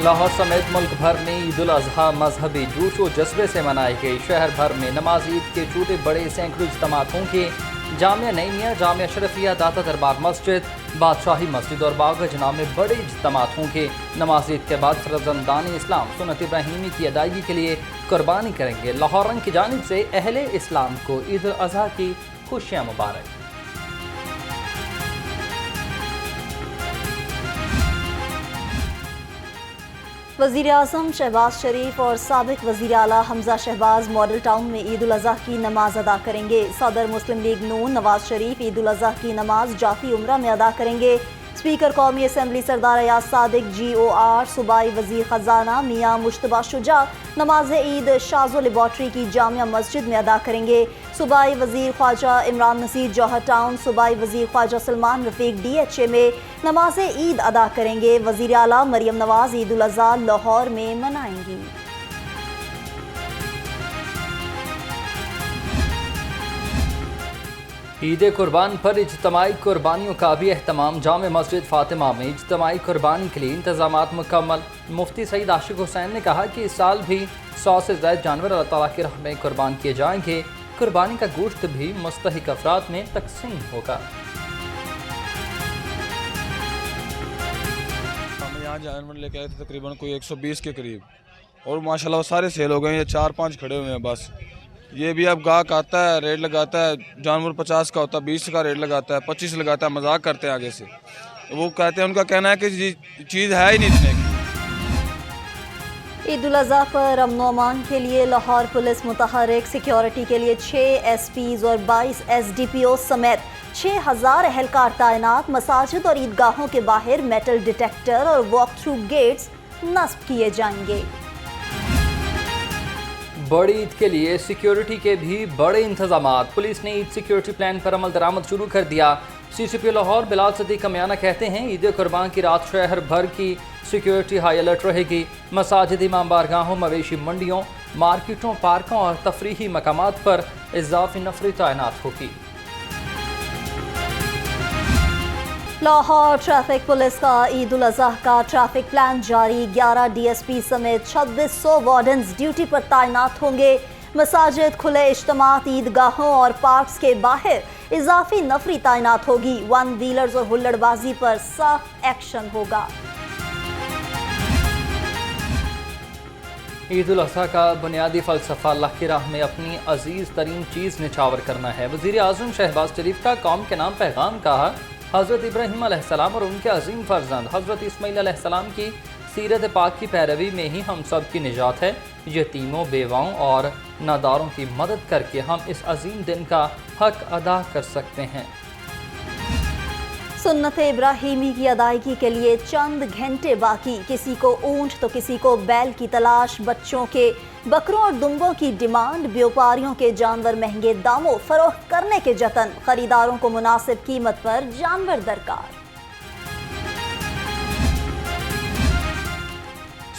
लाहौर समेत मुल्क भर में ईद उल अजहा मजहबी जोश व जज्बे से मनाई गई। शहर भर में नमाज ईद के छोटे बड़े सैकड़ों इज्तिमात होंगे। जामिया नईमिया, जामिया अशरफिया, दाता दरबार मस्जिद, बादशाही मस्जिद और बाग जना में बड़े इज्तिमात होंगे। नमाज ईद के बाद फर्जंदान इस्लाम सुन्नत इब्राहीमी की अदायगी के लिए कुर्बानी करेंगे। लाहौर रंग की जानिब से अहले इस्लाम को ईद उल अजहा की खुशियाँ मुबारक। वज़ीर आज़म शहबाज शरीफ और साबिक वज़ीर आला हमजा शहबाज मॉडल टाउन में ईद उल अजहा की नमाज अदा करेंगे। सदर मुस्लिम लीग नून नवाज शरीफ ईद उल अजहा की नमाज जाती उम्रा में अदा करेंगे। स्पीकर कौमी असम्बली सरदार अयाज सादिक GOR, सूबाई वज़ीर ख़जाना मियाँ मुश्तबा शुजा नमाज ईद शाज़ो लेबॉर्ट्री की जामिया मस्जिद में अदा करेंगे। सूबाई वज़ीर ख्वाजा इमरान नसीर जौहर टाउन, सूबाई वज़ीर ख्वाजा सलमान रफ़ीक DHA में नमाज ईद अदा करेंगे। वज़ीर आला मरियम नवाज ईद उल अजहा लाहौर में मनाएंगी। ईद कुर्बान पर इज्तमाई कुर्बानियों का भी एहतमाम। जामे मस्जिद फातिमा में इज्तमाई कुर्बानी के लिए इंतजामात मुकम्मल। मुफ्ती सईद आशिक हुसैन ने कहा कि इस साल भी 100 से ज़ायद जानवर अल्लाह ताला की राह में कुर्बान किए जाएंगे। कुर्बानी का गोश्त भी मुस्तहिक अफराद में तकसीम होगा। हम यहाँ जानवर लेके आए थे तकरीबन कोई 120 के करीब और माशाल्लाह वो सारे सेल हो गए। ये 4-5 खड़े हुए हैं बस। ये भी अब गाहक आता है, रेट लगाता है, जानवर 50 का होता है 20 का रेट लगाता है, 25 लगाता है, मजाक करते हैं आगे से। वो कहते हैं, उनका कहना है कि चीज़ है ही नहीं इतने की। ईद उल अजहा पर अमन व अमान के लिए लाहौर पुलिस मुतहरिक। सिक्योरिटी के लिए 6 SPs और 22 SDPO समेत 6000 एहलकार तैनात। मसाजिद और ईदगाहों के बाहर मेटल डिटेक्टर और वॉक थ्रू गेट्स नस्ब किए जाएंगे। बड़ी ईद के लिए सिक्योरिटी के भी बड़े इंतजामात। पुलिस ने ईद सिक्योरिटी प्लान पर अमल दरामद शुरू कर दिया। CCP लाहौर बिलाल सदीक कमियाना कहते हैं, ईद कुर्बान की रात शहर भर की सिक्योरिटी हाई अलर्ट रहेगी। मसाजिद, इमाम बारगाहों, मवेशी मंडियों, मार्केटों, पार्कों और तफरीही मकामात पर इजाफी नफरी तैनात होगी। लाहौर ट्रैफिक पुलिस का ईद उल अजहा का ट्रैफिक प्लान जारी। 11 DSP समेत 2600 वार्डन्स ड्यूटी पर तैनात होंगे। मसाजिद, खुले इज्तिमात, ईदगाहों और पार्क्स के बाहर इजाफी नफरी तैनात होगी। वन व्हीलर्स और हुल्लड़बाजी पर सख्त एक्शन होगा। ईद उल अजहा का बुनियादी फ़लसफ़ा अल्लाह की राह में अपनी अजीज़ तरीन चीज़ निछावर करना है। वज़ीर आज़म शहबाज शरीफ का कौम के नाम पैगाम कहा। हज़रत इब्राहीम अलैहिस्सलाम और उनके अजीम फर्जंद हज़रत इस्माईल अलैहिस्सलाम की सीरत पाक की पैरवी में ही हम सब की निजात है। यतीमों, बेवाओं और नादारों की मदद करके हम इस अजीम दिन का हक अदा कर सकते हैं। सुन्नत इब्राहीमी की अदायगी के लिए चंद घंटे बाकी। किसी को ऊंट तो किसी को बैल की तलाश। बच्चों के बकरों और दुम्बों की डिमांड। व्यापारियों के जानवर महंगे दामों फरोख्त करने के जतन। खरीदारों को मुनासिब कीमत पर जानवर दरकार।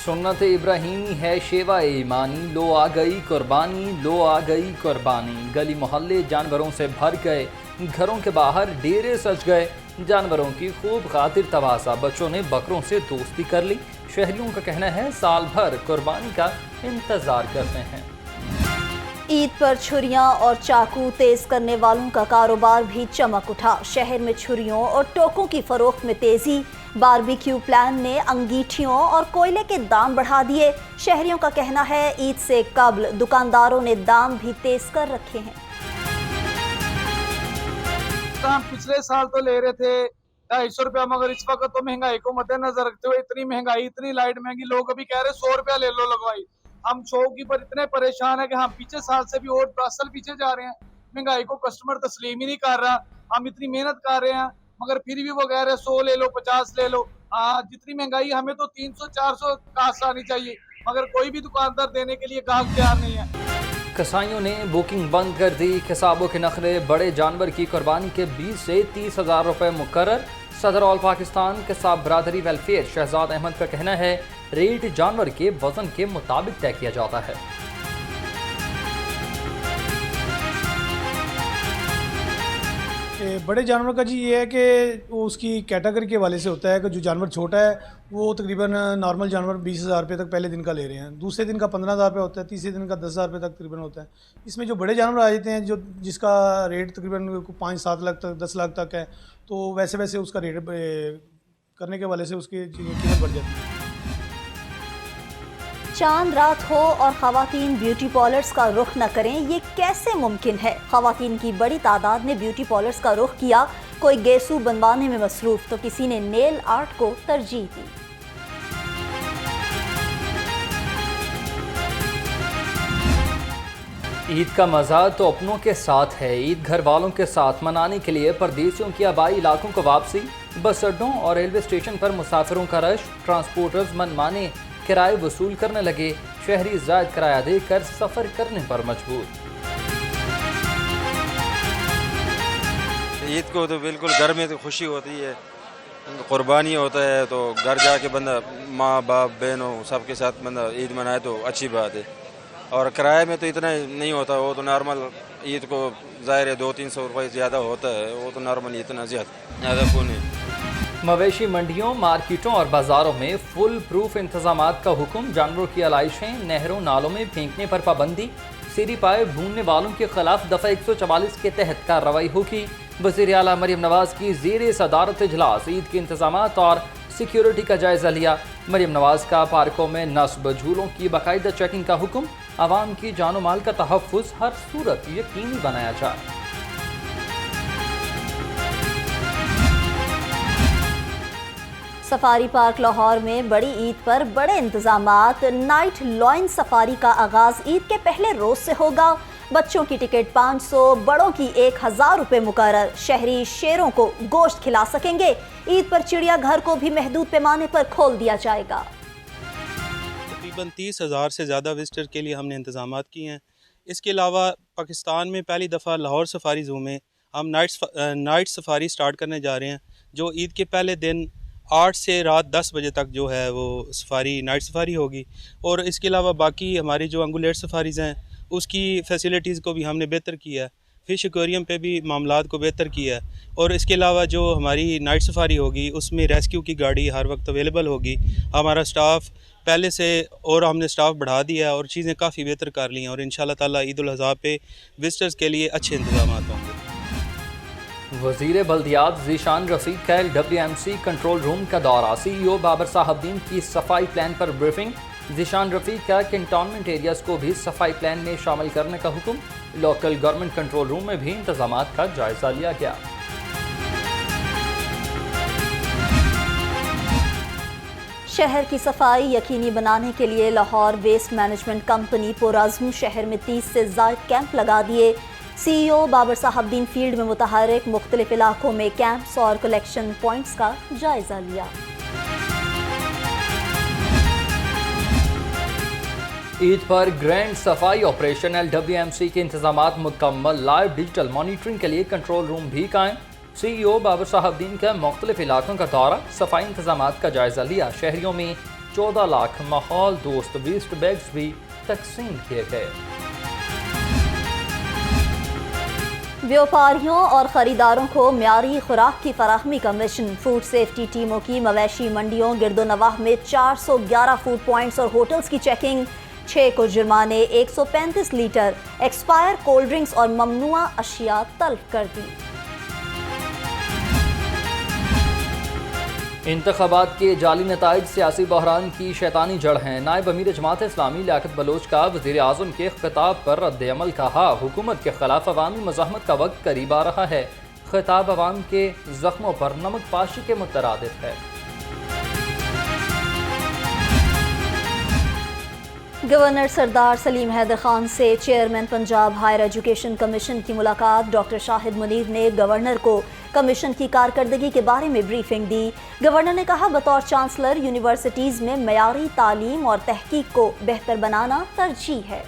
सुन्नत इब्राहीमी है शेवा ईमानी। लो आ गई कुर्बानी, लो आ गई कुर्बानी। गली मोहल्ले जानवरों से भर गए। घरों के बाहर डेरे सज गए। जानवरों की खूब खातिर तवाज़ा। बच्चों ने बकरों से दोस्ती कर ली। शहरियों का कहना है साल भर कुर्बानी का इंतज़ार करते हैं। ईद पर छुरियां और चाकू तेज करने वालों का कारोबार भी चमक उठा। शहर में छुरियों और टोकों की फरोख्त में तेजी। बारबेक्यू प्लान ने अंगीठियों और कोयले के दाम बढ़ा दिए। शहरियों का कहना है ईद से कबल दुकानदारों ने दाम भी तेज कर रखे हैं। हम पिछले साल तो ले रहे थे 250 रुपया, मगर इस वक्त तो महंगाई को मद्देनजर रखते हुए इतनी महंगाई, इतनी लाइट महंगी, लोग अभी कह रहे 100 रुपया ले लो लगवाई। हम शौकीपर इतने परेशान है कि हम पीछे साल से भी और 10 साल पीछे जा रहे हैं। महंगाई को कस्टमर तस्लीम ही नहीं कर रहा। हम इतनी मेहनत कर रहे हैं मगर फिर भी वो कह रहे 100 ले लो, 50 ले लो। जितनी महंगाई, हमें तो 300-400 कास्ट आनी चाहिए मगर कोई भी दुकानदार देने के लिए गाहक तैयार नहीं है। कसाईयों ने बुकिंग बंद कर दी। किसाबों के नखरे। बड़े जानवर की कुर्बानी के 20 से 30 हज़ार रुपये मुकर्रर। सदर ऑल पाकिस्तान किसाब बरादरी वेलफेयर शहजाद अहमद का कहना है रेट जानवर के वजन के मुताबिक तय किया जाता है। बड़े जानवर का जी ये है कि वो उसकी कैटेगरी के हवाले से होता है कि जो जानवर छोटा है वो तकरीबन नॉर्मल जानवर 20,000 रुपये तक पहले दिन का ले रहे हैं, दूसरे दिन का 15,000 रुपये होता है, तीसरे दिन का 10,000 रुपये तक तकरीबन होता है। इसमें जो बड़े जानवर आ जाते हैं जो जिसका रेट तकरीबन 5-7 लाख तक 10 लाख तक है, तो वैसे वैसे उसका रेट करने के हवाले से उसकी कीमत बढ़ जाती है। चांद रात हो और खवातीन ब्यूटी पार्लर्स का रुख न करें, ये कैसे मुमकिन है? खवातीन की बड़ी तादाद ने ब्यूटी पार्लर्स का रुख किया, कोई गेसू बनवाने में मसरूफ तो किसी ने नेल आर्ट को तरजीह दी। ईद का मज़ा तो अपनों के साथ है। ईद घर वालों के साथ मनाने के लिए परदेशियों की आबाई इलाकों को वापसी, बस अड्डों और रेलवे स्टेशन पर मुसाफिरों का रश, ट्रांसपोर्टर्स मनमाने किराए वसूल करने लगे, शहरी ज़ायद किराया देकर सफ़र करने पर मजबूर। ईद को तो बिल्कुल घर में तो खुशी होती है, कुर्बानी होता है, तो घर जाके बंदा माँ बाप बहनों सबके साथ बंदा ईद मनाए तो अच्छी बात है। और किराए में तो इतना नहीं होता, वो तो नॉर्मल ईद को ज़ाहिर है 200-300 रुपये ज़्यादा होता है, वो तो नॉर्मल इतना ज़्यादा कौन है। मवेशी मंडियों, मार्केटों और बाजारों में फुल प्रूफ इंतजामात का हुक्म, जानवरों की आलाइशें नहरों नालों में फेंकने पर पाबंदी, सीरी पाए ढूंढने वालों के खिलाफ दफ़ा 144 के तहत कार्रवाई होगी। वज़ीर आला मरियम नवाज की ज़ेर सदारत इजलास ईद के इंतजामात और सिक्योरिटी का जायजा लिया। मरियम नवाज का पार्कों में नस्ब झूलों की बाकायदा चेकिंग का हुक्म, आवाम की जानो माल का तहफ़्फ़ुज़ हर सूरत यकीनी बनाया जाए। सफारी पार्क लाहौर में बड़ी ईद पर बड़े इंतजामात, नाइट लॉयन सफारी का आगाज ईद के पहले रोज से होगा। बच्चों की टिकट 500, बड़ों की 1,000 रुपये मुकर्रर। शहरी शेरों को गोश्त खिला सकेंगे। ईद पर चिड़िया घर को भी महदूद पैमाने पर खोल दिया जाएगा। तकरीबन 30,000 से ज़्यादा विजिटर के लिए हमने इंतजामात किए हैं। इसके अलावा पाकिस्तान में पहली दफ़ा लाहौर सफारी ज़ू में हम नाइट सफारी स्टार्ट करने जा रहे हैं, जो ईद के पहले दिन 8 से रात 10 बजे तक जो है वो सफारी नाइट सफारी होगी। और इसके अलावा बाकी हमारी जो अंगुलेट सफारीज़ हैं उसकी फैसिलिटीज़ को भी हमने बेहतर किया है, फ़िश एक्वेरियम पे भी मामलात को बेहतर किया है। और इसके अलावा जो हमारी नाइट सफारी होगी उसमें रेस्क्यू की गाड़ी हर वक्त अवेलेबल होगी। हमारा स्टाफ पहले से और हमने स्टाफ बढ़ा दिया और चीज़ें काफ़ी बेहतर कर ली हैं, और इंशाल्लाह ताला ईद उल अज़हा पे विजिटर्स के लिए अच्छे इंतजाम होंगे। वज़ीर बल्दियात ज़ीशान रफ़ीक का LWMC कंट्रोल रूम का दौरा, CEO बाबर साहबदीन की सफाई प्लान पर ब्रीफिंग। ज़ीशान रफ़ीक का कैंटोनमेंट एरियाज़ को भी सफाई प्लान में शामिल करने का हुक्म। लोकल गवर्नमेंट कंट्रोल रूम में भी इंतजामात का जायजा लिया गया। शहर की सफाई यकीनी बनाने के लिए लाहौर वेस्ट मैनेजमेंट कंपनी पुरअज़्म शहर में 30 से ज़ायद कैंप लगा दिए। CEO बाबर साहबदीन फील्ड में मुतहर्रिक मुख्तलिफ इलाकों में कैंप्स और कलेक्शन पॉइंट्स का जायजा लिया। ईद पर ग्रैंड सफाई ऑपरेशन, LWMC के इंतजामात मुकम्मल। लाइव डिजिटल मॉनिटरिंग के लिए कंट्रोल रूम भी कायम। CEO बाबर साहबदीन का मुख्तलिफ इलाकों का दौरा, सफाई इंतजामात का जायजा लिया। शहरियों में 14 लाख माहौल दोस्त वेस्ट बैग्स भी तकसीम किए गए। व्यापारियों और ख़रीदारों को म्यारी खुराक की फराहमी का मिशन। फूड सेफ्टी टीमों की मवेशी मंडियों गिरदोनवाह में 411 फूड पॉइंट्स और होटल्स की चेकिंग। 6 को जुर्माने, 135 लीटर एक्सपायर कोल्ड ड्रिंक्स और ममनुआ अशिया तल्ब कर दी। इंतखाबात के जाली नताइज सियासी बहरान की शैतानी जड़ हैं। नायब अमीर जमात इस्लामी लियाकत बलोच का वज़ीर आज़म के खिताब पर रद्द-ए-अमल कहा, हुकूमत के खिलाफ अवामी मज़ाहमत का वक्त करीब आ रहा है। खिताब अवाम के जख्मों पर नमक पाशी के मुतरादिफ है। गवर्नर सरदार सलीम हैदर खान से chairman Punjab higher education commission की मुलाकात। डॉक्टर शाहिद मुनीर ने गवर्नर को कमीशन की कारकर्दगी के बारे में ब्रीफिंग दी। गवर्नर ने कहा, बतौर चांसलर यूनिवर्सिटीज़ में मयारी तालीम और तहकीक को बेहतर बनाना तरजीह है।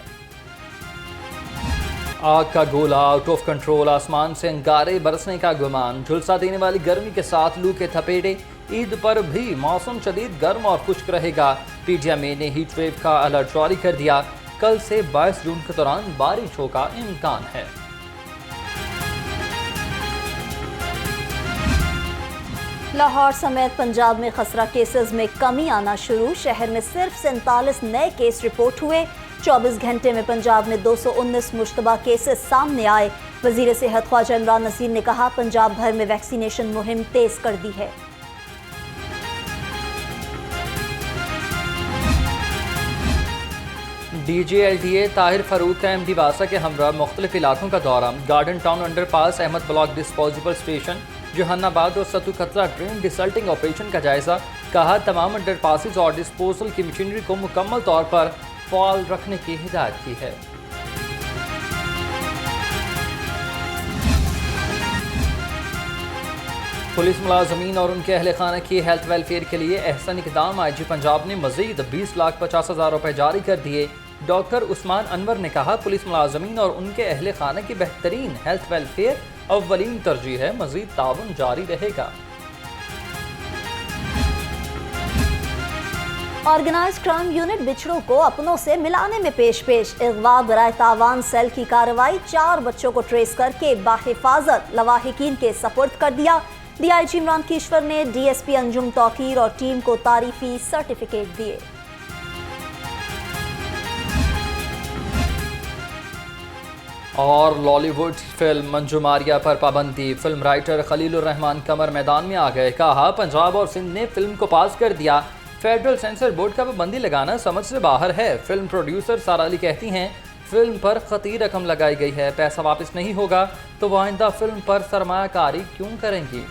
आग का गोला, आउट ऑफ कंट्रोल, आसमान से अंगारे बरसने का गुमान। झुलसा देने वाली गर्मी के साथ लू के थपेड़े। ईद पर भी मौसम शदीद गर्म और खुश्क रहेगा। PTMA ने हीट वेव का अलर्ट जारी कर दिया। कल से 22 जून के दौरान बारिशों का इम्कान है। लाहौर समेत पंजाब में खसरा केसेस में कमी आना शुरू। शहर में सिर्फ 47 नए केस रिपोर्ट हुए। 24 घंटे में पंजाब में 219 मुश्तबा केसेस सामने आए। वजीर सेहत ख्वाजा इमरान नसीर ने कहा, पंजाब भर में वैक्सीनेशन मुहिम तेज कर दी है। DGLTA ताहिर फरूक का MD वासा के हमरा मुख्तलिफ इलाकों का दौरा। Garden town underpass, Ahmad block disposable station, Jahanabad और सतु खतरा ड्रेन डिसल्टिंग ऑपरेशन का जायजा। कहा, तमाम अंडरपासेस और डिस्पोजल की मशीनरी को मुकम्मल तौर पर फाल रखने की हिदायत की है। पुलिस मुलाजमीन और उनके अहल खाना की हेल्थ वेलफेयर के लिए एहसन इकदाम। IG पंजाब ने मजीद 20,50,000 रुपए जारी कर दिए। डॉक्टर उस्मान अनवर ने कहा, पुलिस मुलाजमीन और उनके अहल खाना की बेहतरीन हेल्थ वेलफेयर अव्वलीन तरजीह है, मजीद ताउन जारी रहेगा। ऑर्गेनाइज्ड क्राइम यूनिट बिछड़ों को अपनों से मिलाने में पेश अगवा बराए तावान सेल की कार्रवाई। 4 बच्चों को ट्रेस करके बाहिफाजत लवाहिकीन के सपुर्द कर दिया। DIG इमरान कीश्वर ने DSP अंजुम तौकीर और टीम को तारीफी सर्टिफिकेट दिए। और लॉलीवुड फिल्म मंजू मारिया पर पाबंदी। फिल्म राइटर खलीलुर रहमान कमर मैदान में आ गए। कहा, पंजाब और सिंध ने फिल्म को पास कर दिया। फेडरल सेंसर बोर्ड का पाबंदी लगाना समझ से बाहर है। फिल्म प्रोड्यूसर सारा अली कहती हैं, फिल्म पर खती रकम लगाई गई है, पैसा वापस नहीं होगा तो वो आइंदा फिल्म पर सरमायाकारी क्यों करेंगी।